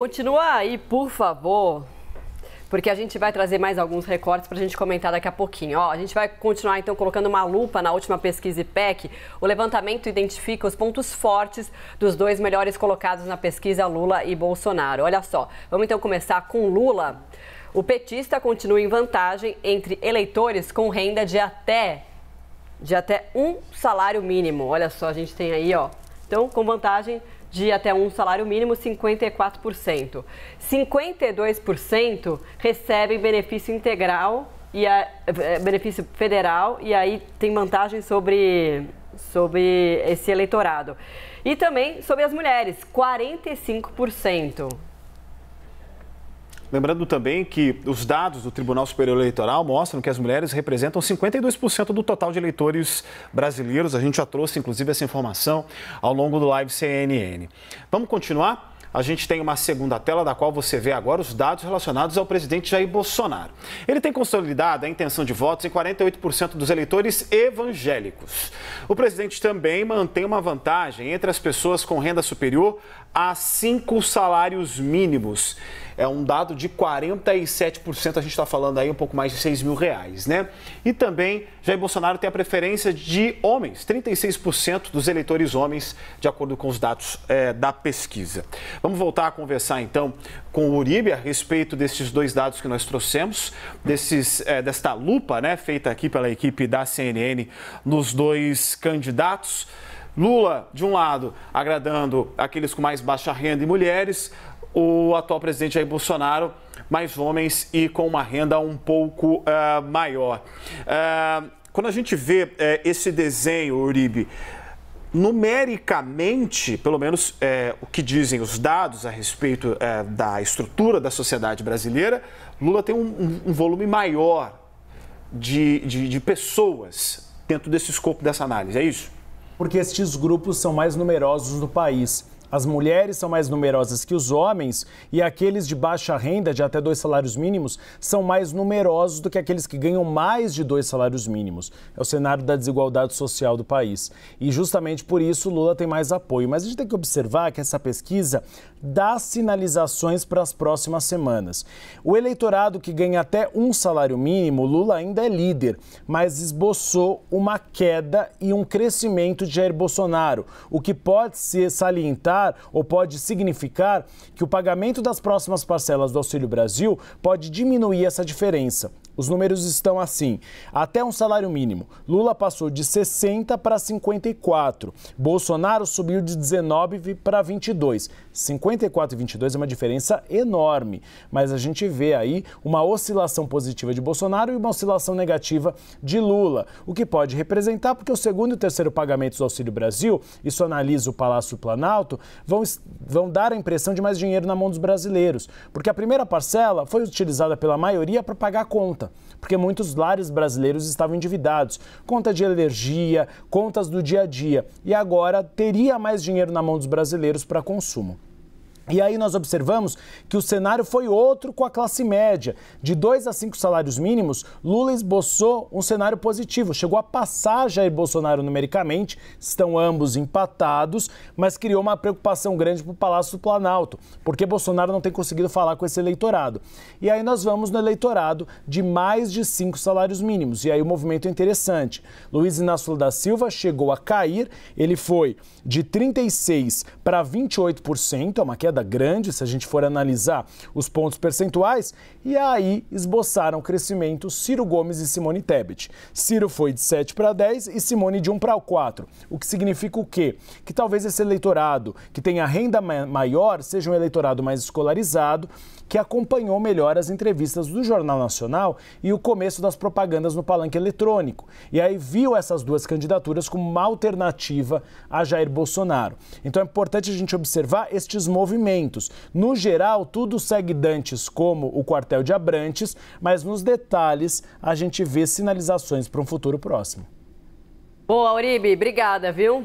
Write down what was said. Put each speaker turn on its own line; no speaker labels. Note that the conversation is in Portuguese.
Continua aí, por favor, porque a gente vai trazer mais alguns recortes para a gente comentar daqui a pouquinho. Ó, a gente vai continuar, então, colocando uma lupa na última pesquisa IPEC. O levantamento identifica os pontos fortes dos dois melhores colocados na pesquisa, Lula e Bolsonaro. Olha só, vamos então começar com Lula. O petista continua em vantagem entre eleitores com renda de até um salário mínimo. Olha só, a gente tem aí, ó, então, com vantagem de até um salário mínimo, 54%. 52% recebem benefício integral e benefício federal, e aí tem vantagem sobre esse eleitorado. E também sobre as mulheres, 45%.
Lembrando também que os dados do Tribunal Superior Eleitoral mostram que as mulheres representam 52% do total de eleitores brasileiros. A gente já trouxe, inclusive, essa informação ao longo do Live CNN. Vamos continuar? A gente tem uma segunda tela da qual você vê agora os dados relacionados ao presidente Jair Bolsonaro. Ele tem consolidado a intenção de votos em 48% dos eleitores evangélicos. O presidente também mantém uma vantagem entre as pessoas com renda superior a 5 salários mínimos. É um dado de 47%, a gente está falando aí um pouco mais de R$6.000, né? E também Jair Bolsonaro tem a preferência de homens, 36% dos eleitores homens, de acordo com os dados da pesquisa. Vamos voltar a conversar então com o Uribe a respeito desses dois dados que nós trouxemos, desta lupa, né, feita aqui pela equipe da CNN nos dois candidatos. Lula, de um lado, agradando aqueles com mais baixa renda e mulheres, o atual presidente Jair Bolsonaro, mais homens e com uma renda um pouco maior. Quando a gente vê esse desenho, Uribe, numericamente, pelo menos o que dizem os dados a respeito da estrutura da sociedade brasileira, Lula tem um volume maior de pessoas dentro desse escopo dessa análise, é isso?
Porque estes grupos são mais numerosos no país. As mulheres são mais numerosas que os homens e aqueles de baixa renda, de até 2 salários mínimos, são mais numerosos do que aqueles que ganham mais de 2 salários mínimos. É o cenário da desigualdade social do país. E justamente por isso Lula tem mais apoio. Mas a gente tem que observar que essa pesquisa dá sinalizações para as próximas semanas. O eleitorado que ganha até um salário mínimo, Lula ainda é líder, mas esboçou uma queda e um crescimento de Jair Bolsonaro, o que pode se salientar ou pode significar que o pagamento das próximas parcelas do Auxílio Brasil pode diminuir essa diferença. Os números estão assim: até um salário mínimo, Lula passou de 60 para 54, Bolsonaro subiu de 19 para 22. 54 e 22 é uma diferença enorme, mas a gente vê aí uma oscilação positiva de Bolsonaro e uma oscilação negativa de Lula, o que pode representar, porque o segundo e o terceiro pagamentos do Auxílio Brasil, isso analisa o Palácio do Planalto, vão dar a impressão de mais dinheiro na mão dos brasileiros, porque a primeira parcela foi utilizada pela maioria para pagar a conta, porque muitos lares brasileiros estavam endividados, conta de energia, contas do dia a dia, e agora teria mais dinheiro na mão dos brasileiros para consumo. E aí nós observamos que o cenário foi outro com a classe média. De 2 a 5 salários mínimos, Lula esboçou um cenário positivo. Chegou a passar Jair Bolsonaro numericamente, estão ambos empatados, mas criou uma preocupação grande para o Palácio do Planalto, porque Bolsonaro não tem conseguido falar com esse eleitorado. E aí nós vamos no eleitorado de mais de 5 salários mínimos. E aí o movimento é interessante. Luiz Inácio Lula da Silva chegou a cair, ele foi de 36% para 28%, é uma queda grande se a gente for analisar os pontos percentuais, e aí esboçaram crescimento Ciro Gomes e Simone Tebet. Ciro foi de 7 para 10 e Simone de 1 para 4, o que significa o quê? Que talvez esse eleitorado que tenha renda maior seja um eleitorado mais escolarizado, que acompanhou melhor as entrevistas do Jornal Nacional e o começo das propagandas no palanque eletrônico. E aí viu essas duas candidaturas como uma alternativa a Jair Bolsonaro. Então é importante a gente observar estes movimentos. No geral, tudo segue dantes como o quartel de Abrantes, mas nos detalhes a gente vê sinalizações para um futuro próximo.
Boa, Uribe, obrigada, viu?